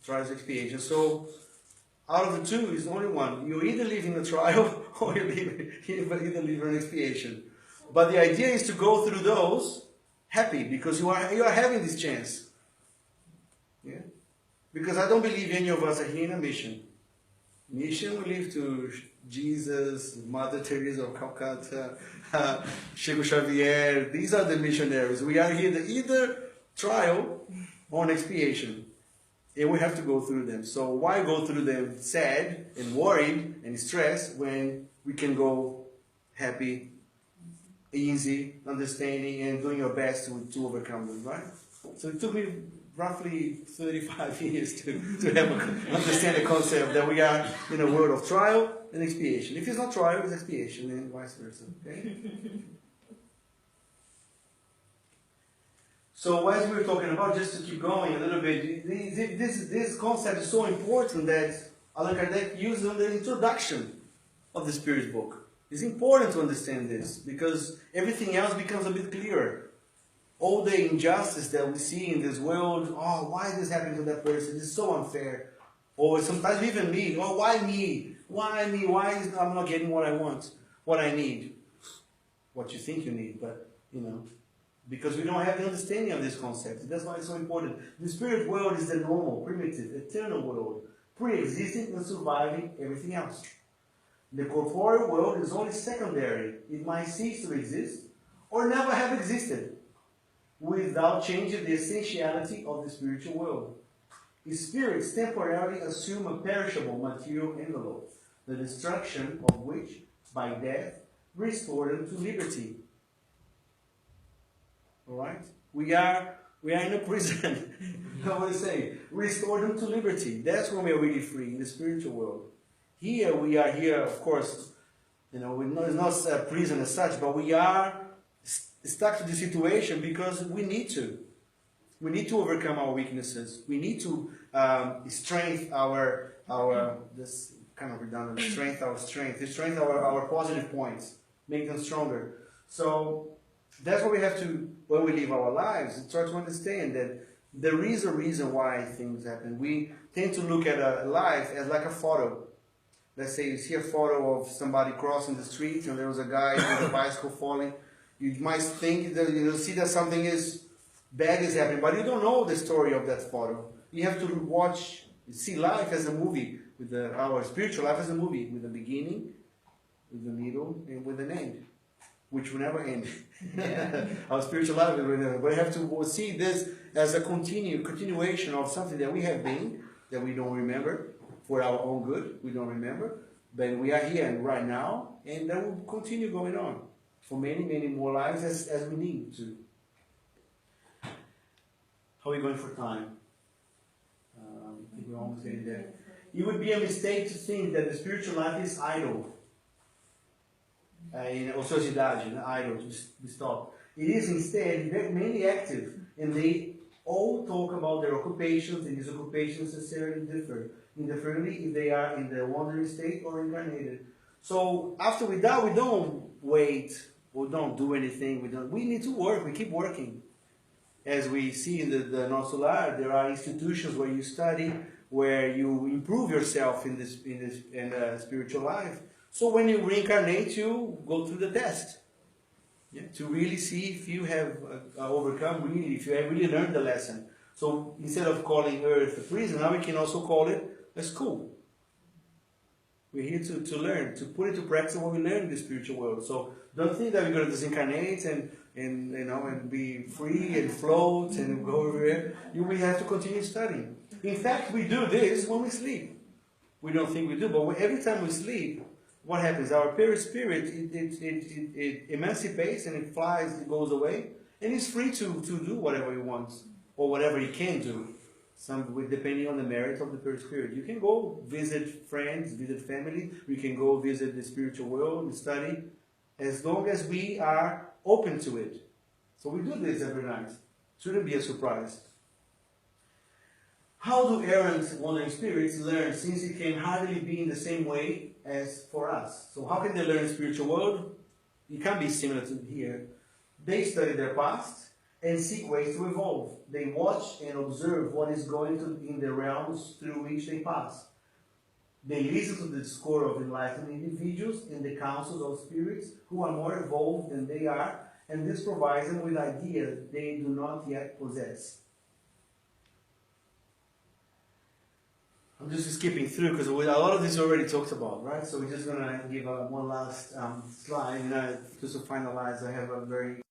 trials and expiation. So out of the two is only one. You either live in a trial or you either live in an expiation. But the idea is to go through those happy because you are having this chance. Yeah? Because I don't believe any of us are here in a mission. Mission, we live to Jesus, Mother Teresa of Calcutta, Chico Xavier. These are the missionaries. We are here to either trial or expiation. And we have to go through them. So why go through them sad and worried and stressed when we can go happy, easy, understanding, and doing your best to overcome them, right? So it took me roughly 35 years to understand the concept that we are in a world of trial and expiation. If it's not trial, it's expiation, and vice versa. Okay? So as we were talking about, just to keep going a little bit, this concept is so important that Allan Kardec uses in the introduction of the Spirit book. It's important to understand this because everything else becomes a bit clearer. All the injustice that we see in this world, oh, why is this happening to that person? It's so unfair. Or sometimes even me, oh, why me? Why me? Why is I'm not getting what I want, what I need? What you think you need, but, because we don't have the understanding of this concept. That's why it's so important. The spirit world is the normal, primitive, eternal world, pre-existing and surviving everything else. The corporeal world is only secondary. It might cease to exist or never have existed without changing the essentiality of the spiritual world. His spirits temporarily assume a perishable material envelope, the destruction of which, by death, restore them to liberty. Alright? We are in a prison. I want to say, restore them to liberty. That's when we are really free, in the spiritual world. Here, we are here, of course, it's not a prison as such, but we are stuck to the situation because we need to. We need to overcome our weaknesses. We need to strengthen our this kind of redundant, strengthen our positive points, make them stronger. So that's what we have to, when we live our lives, try to understand that there is a reason why things happen. We tend to look at a life as like a photo. Let's say you see a photo of somebody crossing the street and there was a guy with a bicycle falling. You might think that you'll see that something bad is happening, but you don't know the story of that photo. You have to see life as a movie, our spiritual life as a movie, with a beginning, with a middle, and with an end, which will never end. Yeah. Our spiritual life will never end. But we have to see this as a continuation of something that we have been, that we don't remember, for our own good, we don't remember. But we are here and right now, and that will continue going on for many, many more lives as we need to. How are we going for time? I think we're almost getting there. It would be a mistake to think that the spiritual life is idle. Ociosidade, idle, to stop. It is instead mainly active, and they all talk about their occupations, and these occupations necessarily differ indifferently if they are in the wandering state or incarnated. So after we die, we don't wait or don't do anything. We need to work. We keep working. As we see in the Non Solar, there are institutions where you study, where you improve yourself in the spiritual life. So when you reincarnate, you go through the test, to really see if you have overcome, if you have really learned the lesson. So instead of calling Earth a prison, now we can also call it a school. We're here to learn, to put into practice what we learn in the spiritual world. So don't think that we're going to disincarnate and be free and float and go everywhere. We have to continue studying. In fact, we do this when we sleep. We don't think we do, but every time we sleep, what happens? Our perispirit, it emancipates and it flies, it goes away, and it's free to do whatever it wants or whatever it can do. Depending on the merit of the perispirit. You can go visit friends, visit family. You can go visit the spiritual world and study, as long as we are open to it. So we do this every night. Shouldn't be a surprise. How do errant wandering spirits learn, since it can hardly be in the same way as for us? So how can they learn the spiritual world? It can be similar to here. They study their past and seek ways to evolve. They watch and observe what is going to in the realms through which they pass. They listen to the discourse of enlightened individuals and the counsels of spirits who are more evolved than they are, and this provides them with ideas they do not yet possess. I'm just skipping through because a lot of this is already talked about, right? So we're just going to give one last slide. And just to finalize, I have a very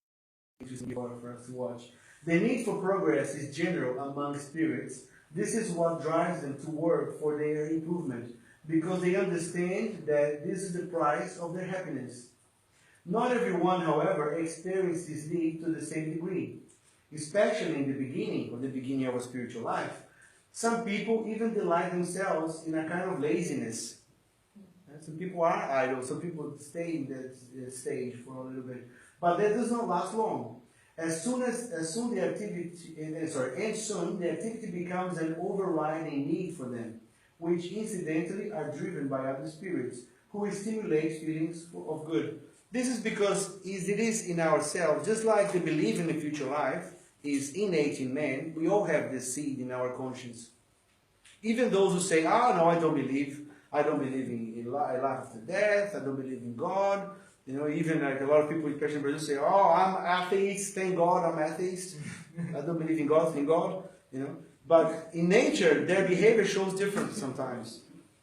interesting part for us to watch. The need for progress is general among spirits. This is what drives them to work for their improvement, because they understand that this is the price of their happiness. Not everyone, however, experiences this need to the same degree, especially in the beginning of a spiritual life. Some people even delight themselves in a kind of laziness. Some people are idle, some people stay in that stage for a little bit. But that does not last long. Soon the activity becomes an overriding need for them, which incidentally are driven by other spirits, who stimulate feelings of good. This is because it is in ourselves, just like the belief in the future life is innate in man. We all have this seed in our conscience. Even those who say, "Oh no, I don't believe in life after death. I don't believe in God." You know, even like a lot of people, especially in Brazil, say, "Oh, I'm atheist. Thank God, I'm atheist. I don't believe in God. Thank God." You know, but in nature, their behavior shows different sometimes.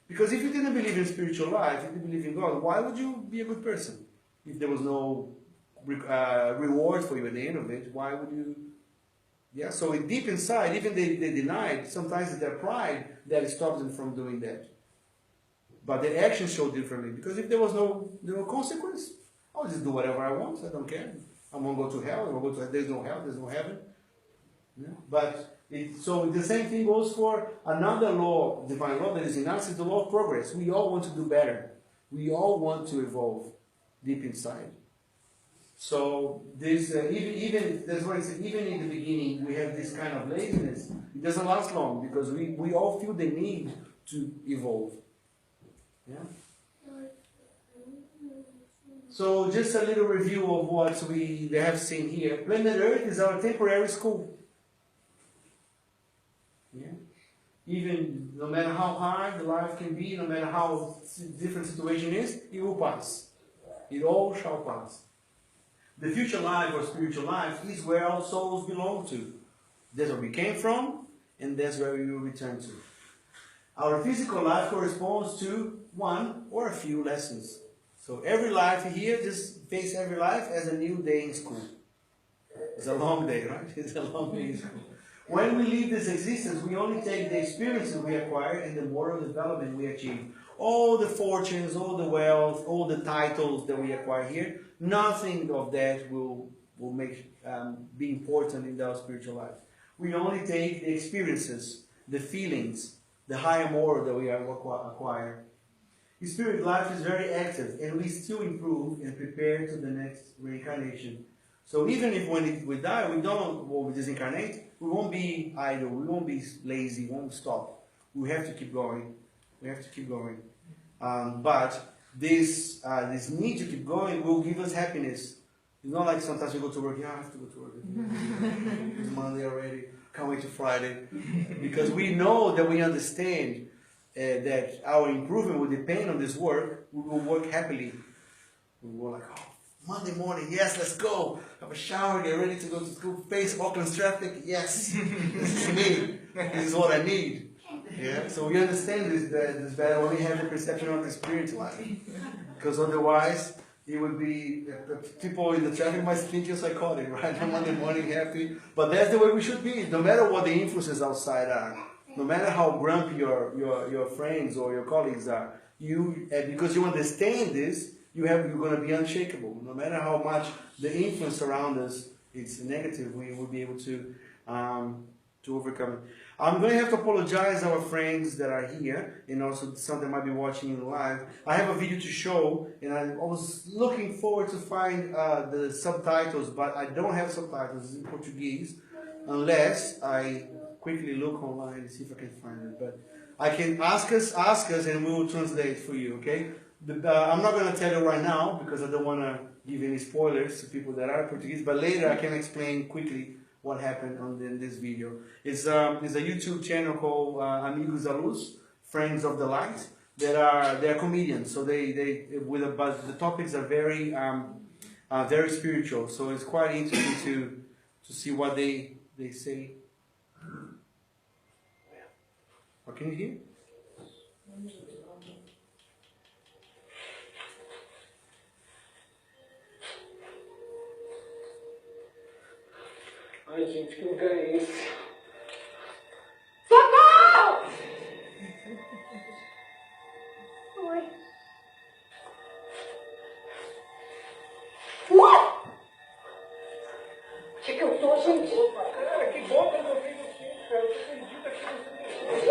Because if you didn't believe in spiritual life, if you didn't believe in God, why would you be a good person? If there was no reward for you at the end of it, why would you? Yeah, so deep inside, even they denied, sometimes it's their pride that stops them from doing that. But their actions show differently, because if there was no consequence, I'll just do whatever I want, I don't care. I'm going to go to hell, there's no hell, there's no heaven. Yeah. But, so the same thing goes for another law, divine law that is in us, is the law of progress. We all want to do better. We all want to evolve deep inside. So this even that's why I said even in the beginning we have this kind of laziness. It doesn't last long because we all feel the need to evolve. Yeah. So just a little review of what we have seen here. Planet Earth is our temporary school. Yeah. Even no matter how hard the life can be, no matter how different situation is, it will pass. It all shall pass. The future life or spiritual life is where our souls belong to. That's where we came from, and that's where we will return to. Our physical life corresponds to one or a few lessons. So every life here, just face every life as a new day in school. It's a long day, right? It's a long day in school. When we leave this existence, we only take the experiences we acquire and the moral development we achieve. All the fortunes, all the wealth, all the titles that we acquire here, nothing of that will make be important in our spiritual life. We only take the experiences, the feelings, the higher moral that we acquire. The spirit life is very active, and we still improve and prepare to the next reincarnation. So even if when we die, we disincarnate, we won't be idle, we won't be lazy, we won't stop. We have to keep going. We have to keep going. But this need to keep going will give us happiness. It's not like sometimes we go to work, I have to go to work. It's Monday already, can't wait to Friday. Because we know that we understand that our improvement will depend on this work. We will work happily. We will like, oh, Monday morning, yes, let's go. Have a shower, get ready to go to school, face Auckland's traffic, yes. This is me. This is what I need. Yeah, so we understand this better when we have the perception of the spirit life. Because otherwise, it would be, people in the traffic might think you're psychotic, right? On Monday morning, happy. But that's the way we should be, no matter what the influences outside are. No matter how grumpy your friends or your colleagues are, because you understand this, you're going to be unshakable. No matter how much the influence around us is negative, we will be able to overcome it. I'm going to have to apologize to our friends that are here, and also some that might be watching in live. I have a video to show, and I was looking forward to find the subtitles, but I don't have subtitles in Portuguese, unless I quickly look online and see if I can find it. But I can ask us, and we will translate for you, okay? I'm not going to tell you right now because I don't want to give any spoilers to people that are Portuguese, but later I can explain quickly what happened in this video. It's a YouTube channel called Amigos da Luz, Friends of the Light. They're comedians, so but the topics are very very spiritual. So it's quite interesting to see what they say. What can you hear? Ai, gente, que lugar é esse? Socorro! Oi. Onde é que eu tô, gente? Cara, que bom que eu não vi você, cara. Eu tô perdido aqui.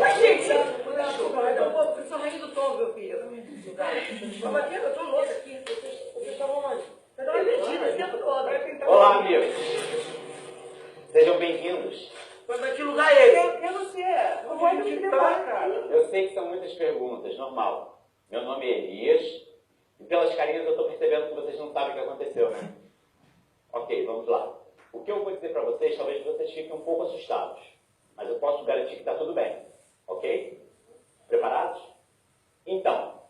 Oi, gente! Eu sou rainha do tom, meu filho. Mas eu tô louca aqui. Vocês estavam onde? Eu tô perdida esse tempo todo. Olá, amigos. Sejam bem-vindos. Mas que lugar é esse? Eu não sei. Eu vou me cara. Eu sei que são muitas perguntas, normal. Meu nome é Elias e pelas carinhas eu estou percebendo que vocês não sabem o que aconteceu, né? Ok, vamos lá. O que eu vou dizer para vocês, talvez vocês fiquem um pouco assustados, mas eu posso garantir que está tudo bem, ok? Preparados? Então,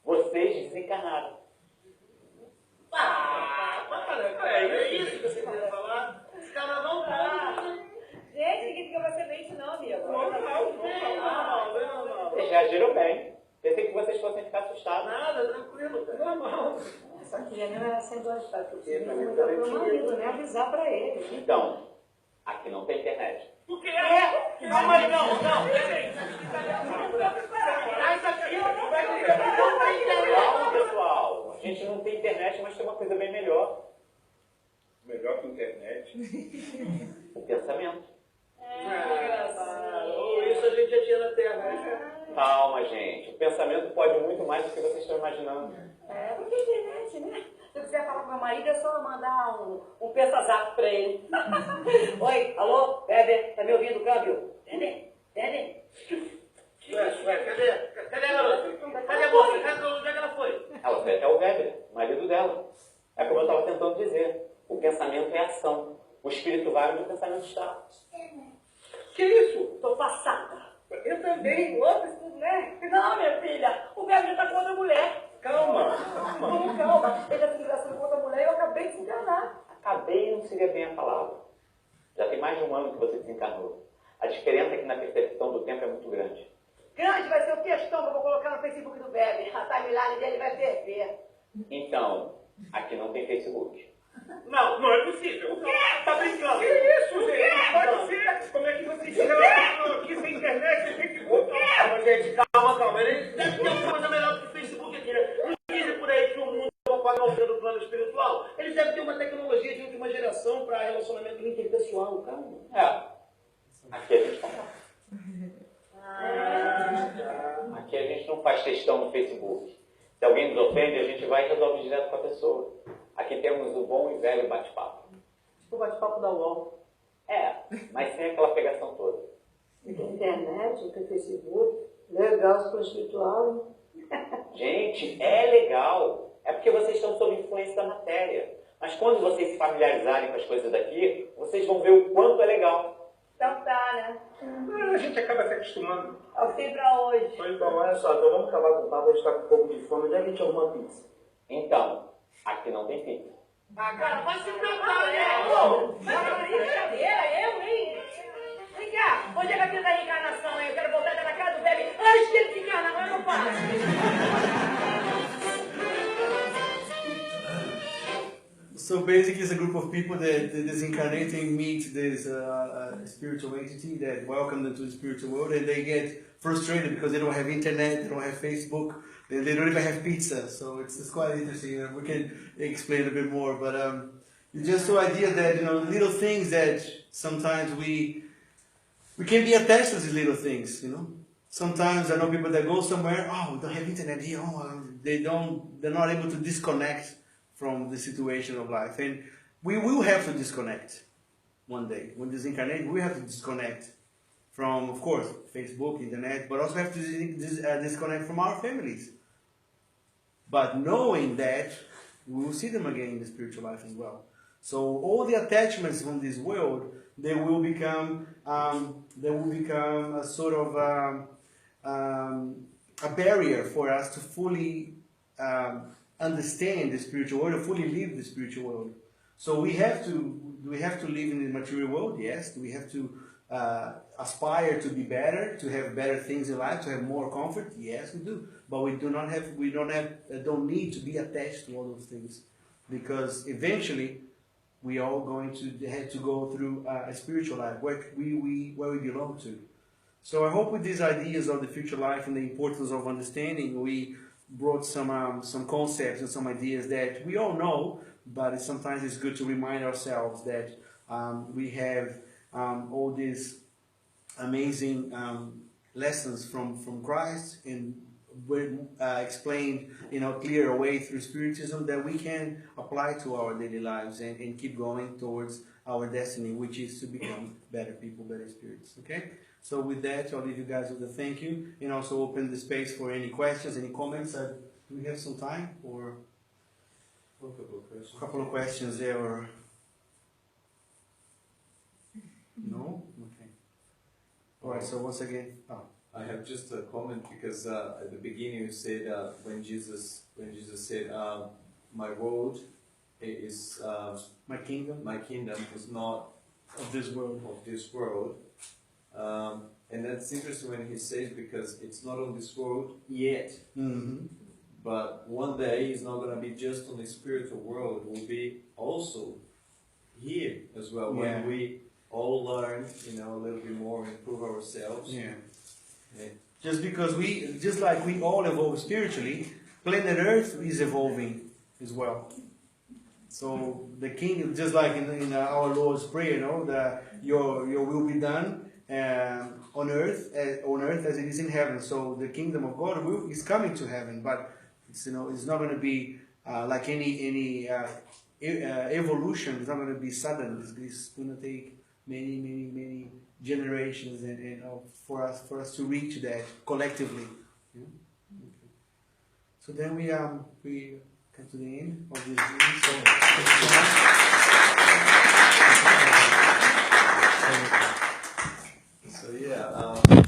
vocês desencarnaram. É isso que você queria falar? Esse cara não tá. Gente, ninguém fica pra semente, não, amigo. Não. Vocês reagiram bem. Pensei que vocês fossem ficar assustados. Nada, tranquilo, normal. Só que ele não era sem gostar, porque eu não pro meu marido, né? Avisar pra ele. Então, aqui não tem internet. O que é? Não, mas não. Calma, pessoal. A gente não tem internet, mas tem uma coisa bem melhor. Melhor que internet. O pensamento. Isso a gente já tinha na Terra, né? Calma, gente. O pensamento pode muito mais do que vocês estão imaginando. Porque a internet, né? Se eu quiser falar com meu marido, é só mandar um pensa-zap pra ele. Oi, alô, Bebe, tá me ouvindo, câmbio? Bebe? Ué, cadê a garota? Cadê a moça? Onde é que ela foi? Ela foi até o Weber, marido dela. É como eu estava tentando dizer. O pensamento é ação. O espírito vai onde o pensamento está. Que isso? Tô passada. Eu também. Outro estudo, né? Não, minha filha, o Bebe já tá com outra mulher. Calma. Calma, ele já tem ligação com outra mulher e eu acabei de se enganar. Acabei não seria bem a palavra. Já tem mais de 1 ano que você desencarnou. A diferença aqui na percepção do tempo é muito grande. Grande vai ser o textão que eu vou colocar no Facebook do Bebe. A timeline dele vai ferver. Então, aqui não tem Facebook. Não é possível. O quê? Tá brincando? Que isso, gente? Não pode ser. Como é que vocês chegaram aqui sem internet e Facebook? Calma, gente, calma. Ele deve ter alguma coisa melhor que o Facebook aqui, né? Não dizem por aí que o mundo é uma coisa do plano espiritual. Eles devem ter uma tecnologia de última geração para relacionamento interpessoal. Calma. Aqui a gente não. Aqui a gente não faz textão no Facebook. Se alguém nos ofende, a gente vai e resolve direto com a pessoa. Aqui temos o bom e velho bate-papo. Tipo o bate-papo da UOL. Mas sem aquela pegação toda. Tem internet, tem Facebook. Legal, se for espiritual. Gente, é legal. É porque vocês estão sob influência da matéria. Mas quando vocês se familiarizarem com as coisas daqui, vocês vão ver o quanto é legal. Então tá, né? A gente acaba se acostumando. Eu sei pra hoje. Então, olha só, então vamos acabar com o papo, a gente tá com um pouco de fome. Onde é que a gente arruma pizza? Então, aqui não tem fim. Cara, vai se tratar, né? Mas brincadeira, eu, hein? Vem cá, onde é que eu fiz a reencarnação, hein? Eu quero voltar na casa do Bebe antes dele se encarnar, mas eu não faço. So basically, it's a group of people that disincarnating meet this spiritual entity that welcome them to the spiritual world, and they get frustrated because they don't have internet, they don't have Facebook, they don't even have pizza. So it's quite interesting. We can explain a bit more, but it's just the idea that little things that sometimes we can be attached to these little things. Sometimes I know people that go somewhere. Oh, we don't have internet here. Oh, they're not able to disconnect from the situation of life. And we will have to disconnect one day. When disincarnate, we have to disconnect from, of course, Facebook, internet, but also have to disconnect from our families. But knowing that we will see them again in the spiritual life as well. So all the attachments from this world, they will become a sort of a barrier for us to fully understand the spiritual world, or fully live the spiritual world. So we have to live in the material world, yes. We have to aspire to be better, to have better things in life, to have more comfort, yes, we do. But we don't need to be attached to all those things, because eventually we are all going to have to go through a spiritual life where we belong to. So I hope with these ideas of the future life and the importance of understanding, we brought some concepts and some ideas that we all know, but sometimes it's good to remind ourselves that we have all these amazing lessons from Christ, and explained in a clearer way through Spiritism, that we can apply to our daily lives and keep going towards our destiny, which is to become better people, better spirits. Okay? So with that, I'll leave you guys with a thank you, and also open the space for any questions, any comments. Do we have some time for a couple of questions there? Or no? Okay. All right. So once again, I have just a comment, because at the beginning you said when Jesus said, "My world is my kingdom is not of this world." And that's interesting when he says, because it's not on this world yet. Mm-hmm. But one day it's not going to be just on the spiritual world. It will be also here as well, when we all learn, a little bit more, improve ourselves. Yeah. Yeah. Just like we all evolve spiritually, planet Earth is evolving as well. So the king, just like in our Lord's Prayer, your will be done on earth as it is in heaven. So the kingdom of God is coming to heaven, but it's not going to be like any evolution. It's not going to be sudden. It's going to take many generations and for us to reach that collectively. Yeah? Okay. So then we come to the end of this meeting. So thank you so much. So yeah.